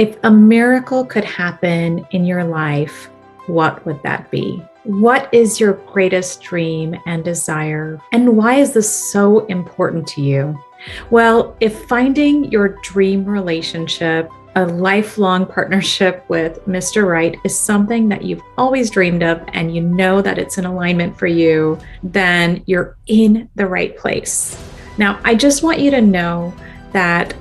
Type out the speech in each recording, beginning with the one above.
If a miracle could happen in your life, what would that be? What is your greatest dream and desire? And why is this so important to you? Well, if finding your dream relationship, a lifelong partnership with Mr. Right, is something that you've always dreamed of and you know that it's in alignment for you, then you're in the right place. Now, I just want you to know that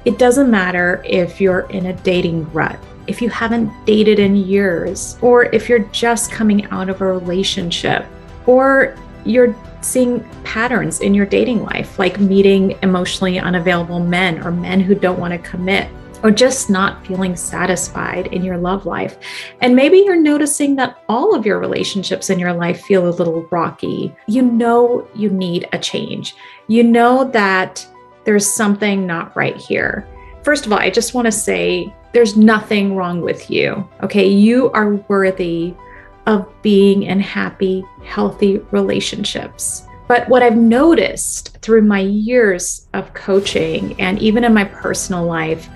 it doesn't matter if you're in a dating rut, if you haven't dated in years, or if you're just coming out of a relationship, or you're seeing patterns in your dating life, like meeting emotionally unavailable men or men who don't want to commit, or just not feeling satisfied in your love life. And maybe you're noticing that all of your relationships in your life feel a little rocky. You know you need a change. You know that there's something not right here. First of all, I just want to say there's nothing wrong with you. Okay, you are worthy of being in happy, healthy relationships. But what I've noticed through my years of coaching and even in my personal life,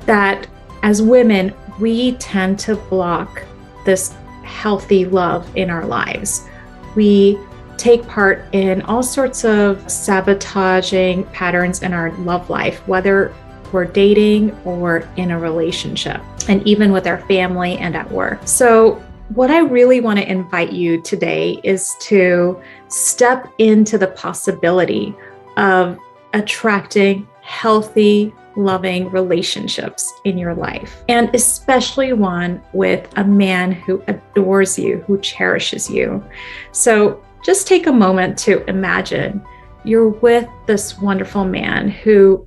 that as women, we tend to block this healthy love in our lives. We take part in all sorts of sabotaging patterns in our love life, whether we're dating or in a relationship, and even with our family and at work. So what I really want to invite you today is to step into the possibility of attracting healthy, loving relationships in your life, and especially one with a man who adores you, who cherishes you. So just take a moment to imagine you're with this wonderful man who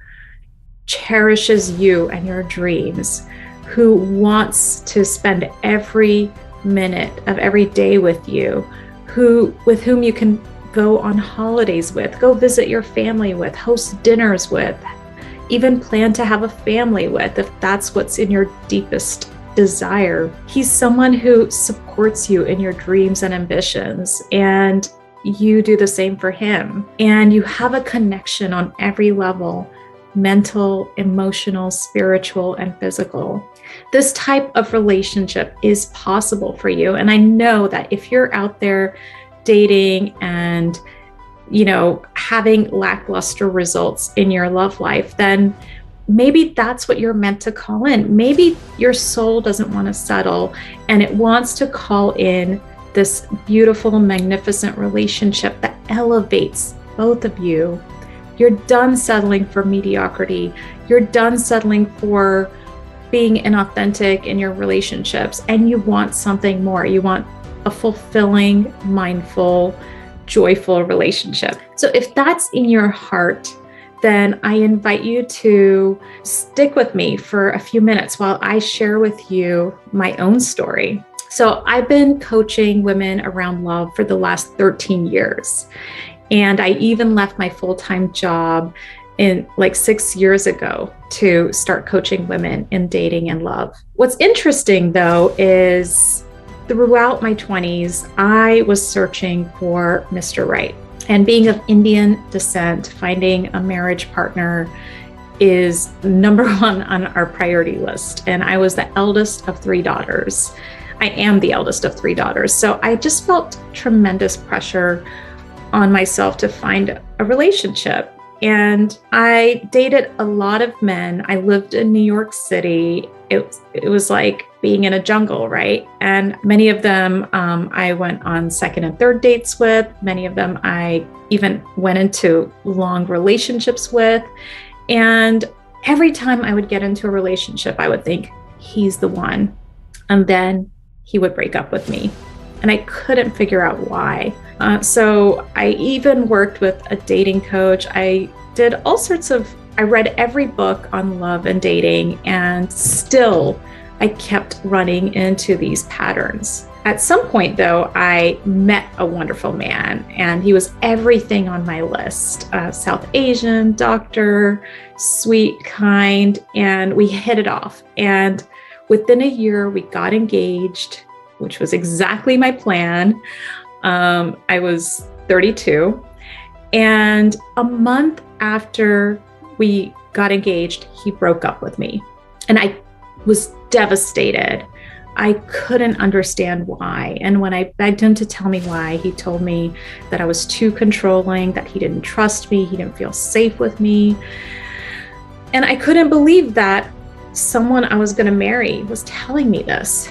cherishes you and your dreams, who wants to spend every minute of every day with you, with whom you can go on holidays with, go visit your family with, host dinners with, even plan to have a family with, if that's what's in your deepest desire. He's someone who supports you in your dreams and ambitions, and you do the same for him. And you have a connection on every level: mental, emotional, spiritual, and physical. This type of relationship is possible for you. And I know that if you're out there dating and, having lackluster results in your love life, then maybe that's what you're meant to call in. Maybe your soul doesn't want to settle and it wants to call in this beautiful, magnificent relationship that elevates both of you. You're done settling for mediocrity. You're done settling for being inauthentic in your relationships, and you want something more. You want a fulfilling, mindful, joyful relationship. So if that's in your heart, then I invite you to stick with me for a few minutes while I share with you my own story. So I've been coaching women around love for the last 13 years. And I even left my full-time job in 6 years ago to start coaching women in dating and love. What's interesting though is throughout my 20s, I was searching for Mr. Right. And being of Indian descent, finding a marriage partner is number one on our priority list. And I was the eldest of 3 daughters. I am the eldest of 3 daughters. So I just felt tremendous pressure on myself to find a relationship. And I dated a lot of men. I lived in New York City. It was like being in a jungle, right? And many of them I went on second and third dates with. Many of them I even went into long relationships with. And every time I would get into a relationship, I would think, he's the one. And then he would break up with me. And I couldn't figure out why. So I even worked with a dating coach. I read every book on love and dating, and still I kept running into these patterns. At some point though, I met a wonderful man, and he was everything on my list. South Asian, doctor, sweet, kind, and we hit it off. And within a year, we got engaged, which was exactly my plan. I was 32, and a month after we got engaged, he broke up with me. And I was devastated. I couldn't understand why. And when I begged him to tell me why, he told me that I was too controlling, that he didn't trust me, he didn't feel safe with me. And I couldn't believe that someone I was going to marry was telling me this.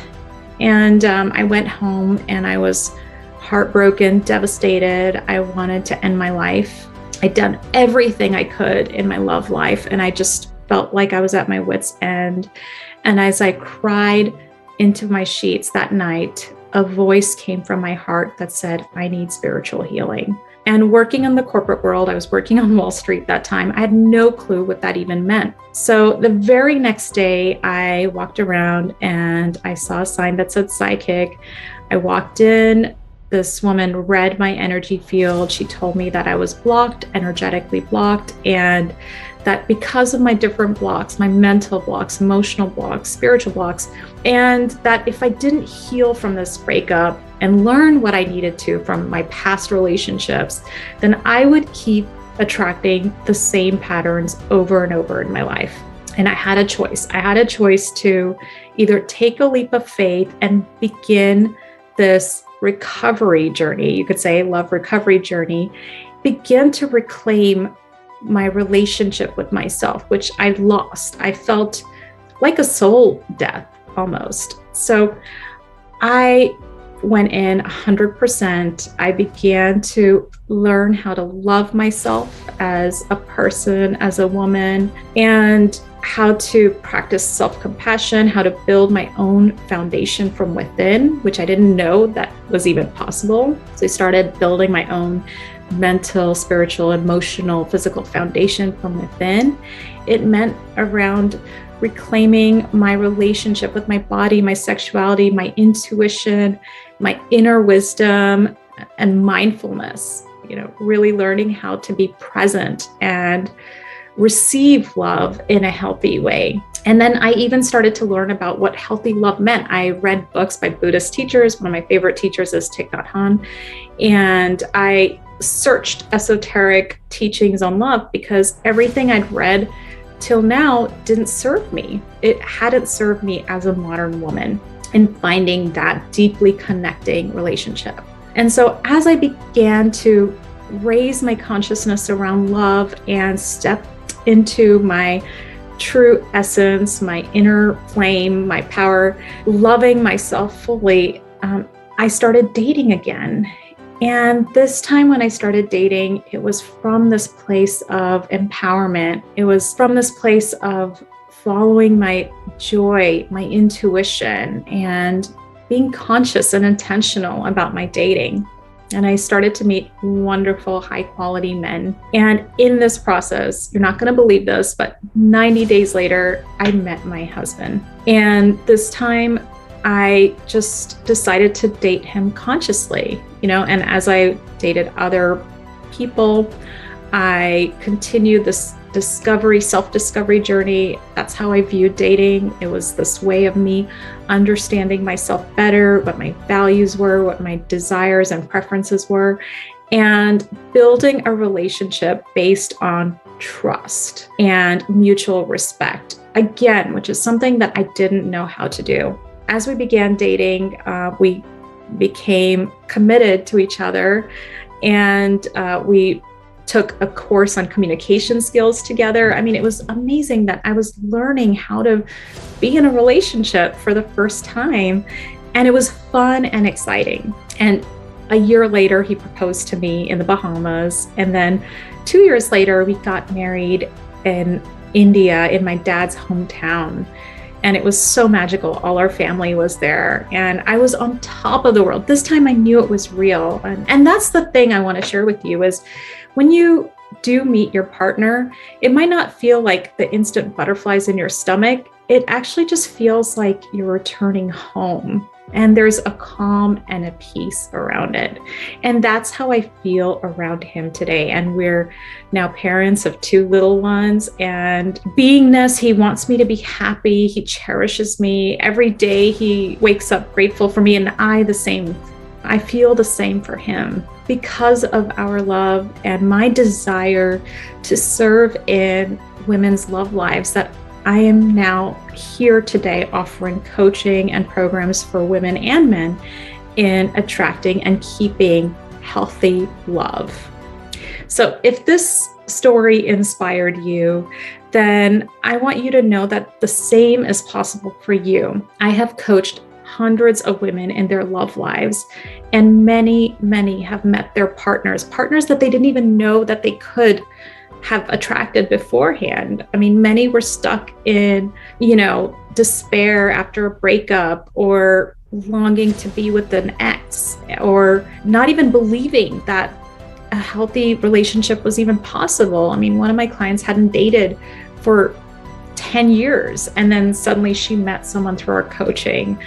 And I went home and I was heartbroken, devastated. I wanted to end my life. I'd done everything I could in my love life, and I just felt like I was at my wit's end. And as I cried into my sheets that night, a voice came from my heart that said, I need spiritual healing. And working in the corporate world, I was working on Wall Street that time. I had no clue what that even meant. So the very next day, I walked around and I saw a sign that said psychic. I walked in. This woman read my energy field. She told me that I was blocked, energetically blocked, and that because of my different blocks, my mental blocks, emotional blocks, spiritual blocks, and that if I didn't heal from this breakup and learn what I needed to from my past relationships, then I would keep attracting the same patterns over and over in my life. And I had a choice. I had a choice to either take a leap of faith and begin this recovery journey, you could say love recovery journey, begin to reclaim my relationship with myself, which I lost. I felt like a soul death almost. So I went in 100%. I began to learn how to love myself as a person, as a woman, and how to practice self-compassion, how to build my own foundation from within, which I didn't know that was even possible. So I started building my own mental, spiritual, emotional, physical foundation from within. It meant around reclaiming my relationship with my body, my sexuality, my intuition, my inner wisdom, and mindfulness, really learning how to be present and receive love in a healthy way. And then I even started to learn about what healthy love meant. I read books by Buddhist teachers. One of my favorite teachers is Thich Nhat Hanh. And I searched esoteric teachings on love because everything I'd read till now didn't serve me. It hadn't served me as a modern woman in finding that deeply connecting relationship. And so as I began to raise my consciousness around love and step into my true essence, my inner flame, my power, loving myself fully, I started dating again. And this time when I started dating, it was from this place of empowerment. It was from this place of following my joy, my intuition, and being conscious and intentional about my dating. And I started to meet wonderful, high quality men. And in this process, you're not going to believe this, but 90 days later, I met my husband. And this time I just decided to date him consciously, and as I dated other people, I continued this self-discovery journey. That's how I viewed dating. It was this way of me understanding myself better, what my values were, what my desires and preferences were, and building a relationship based on trust and mutual respect. Again, which is something that I didn't know how to do. As we began dating, we became committed to each other, and we took a course on communication skills together. I mean, it was amazing that I was learning how to be in a relationship for the first time, and it was fun and exciting. And a year later, he proposed to me in the Bahamas, and then 2 years later, we got married in India, in my dad's hometown. And it was so magical. All our family was there, and I was on top of the world. This time I knew it was real. And that's the thing I want to share with you is when you do meet your partner, it might not feel like the instant butterflies in your stomach. It actually just feels like you're returning home. And there's a calm and a peace around it. And that's how I feel around him today. And we're now parents of 2 little ones. And beingness, he wants me to be happy. He cherishes me. Every day he wakes up grateful for me. And I feel the same for him because of our love and my desire to serve in women's love lives that I am now here today offering coaching and programs for women and men in attracting and keeping healthy love. So if this story inspired you, then I want you to know that the same is possible for you. I have coached hundreds of women in their love lives, and many have met their partners that they didn't even know that they could have attracted beforehand. I mean, many were stuck in, despair after a breakup, or longing to be with an ex, or not even believing that a healthy relationship was even possible. I mean, one of my clients hadn't dated for 10 years, and then suddenly she met someone through our coaching.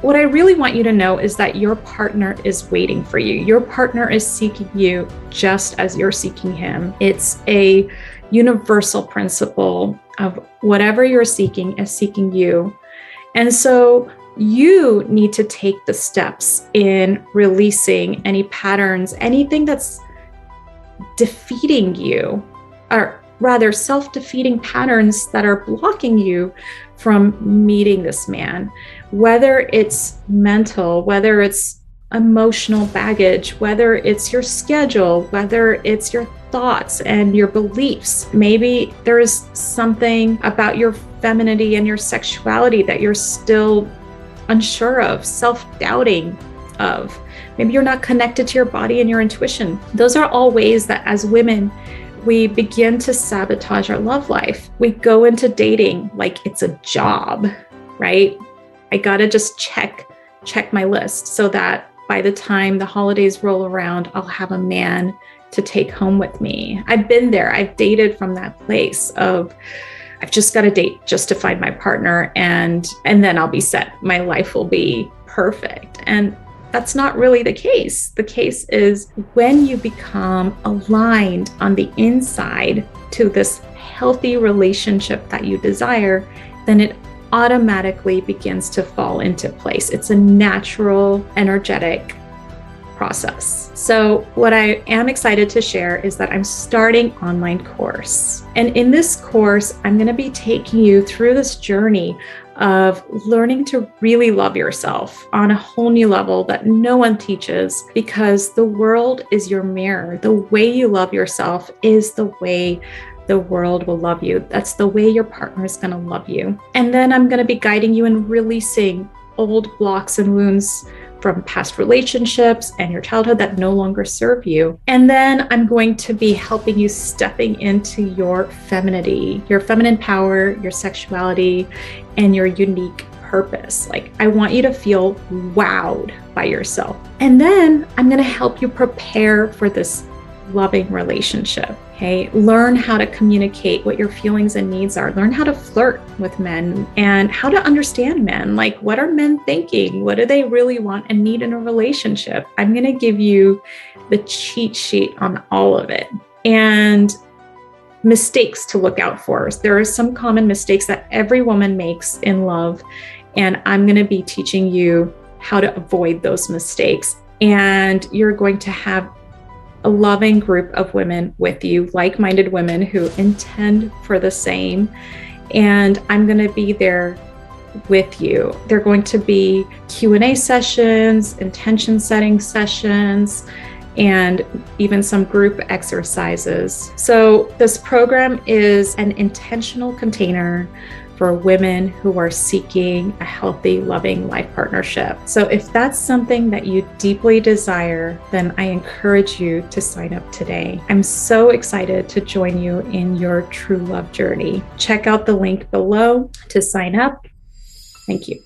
What I really want you to know is that your partner is waiting for you. Your partner is seeking you just as you're seeking him. It's a universal principle of whatever you're seeking is seeking you. And so you need to take the steps in releasing any patterns, anything that's defeating you, or rather self-defeating patterns that are blocking you from meeting this man, whether it's mental, whether it's emotional baggage, whether it's your schedule, whether it's your thoughts and your beliefs. Maybe there is something about your femininity and your sexuality that you're still unsure of, self-doubting of. Maybe you're not connected to your body and your intuition. Those are all ways that as women, we begin to sabotage our love life. We go into dating like it's a job, right? I gotta just check my list so that by the time the holidays roll around, I'll have a man to take home with me. I've been there. I've dated from that place of, I've just got to date just to find my partner, and then I'll be set. My life will be perfect. And that's not really the case. The case is when you become aligned on the inside to this healthy relationship that you desire, then it automatically begins to fall into place. It's a natural, energetic process. So what I am excited to share is that I'm starting an online course. And in this course, I'm going to be taking you through this journey of learning to really love yourself on a whole new level that no one teaches, because the world is your mirror. The way you love yourself is the way the world will love you. That's the way your partner is going to love you. And then I'm going to be guiding you in releasing old blocks and wounds from past relationships and your childhood that no longer serve you. And then I'm going to be helping you stepping into your femininity, your feminine power, your sexuality, and your unique purpose. Like, I want you to feel wowed by yourself. And then I'm going to help you prepare for this loving relationship. Okay, learn how to communicate what your feelings and needs are. Learn how to flirt with men and how to understand men. Like, what are men thinking? What do they really want and need in a relationship? I'm going to give you the cheat sheet on all of it, and mistakes to look out for. There are some common mistakes that every woman makes in love, and I'm going to be teaching you how to avoid those mistakes. And you're going to have a loving group of women with you, like-minded women who intend for the same. And I'm going to be there with you. They're going to be Q&A sessions, intention setting sessions, and even some group exercises. So this program is an intentional container for women who are seeking a healthy, loving life partnership. So if that's something that you deeply desire, then I encourage you to sign up today. I'm so excited to join you in your true love journey. Check out the link below to sign up. Thank you.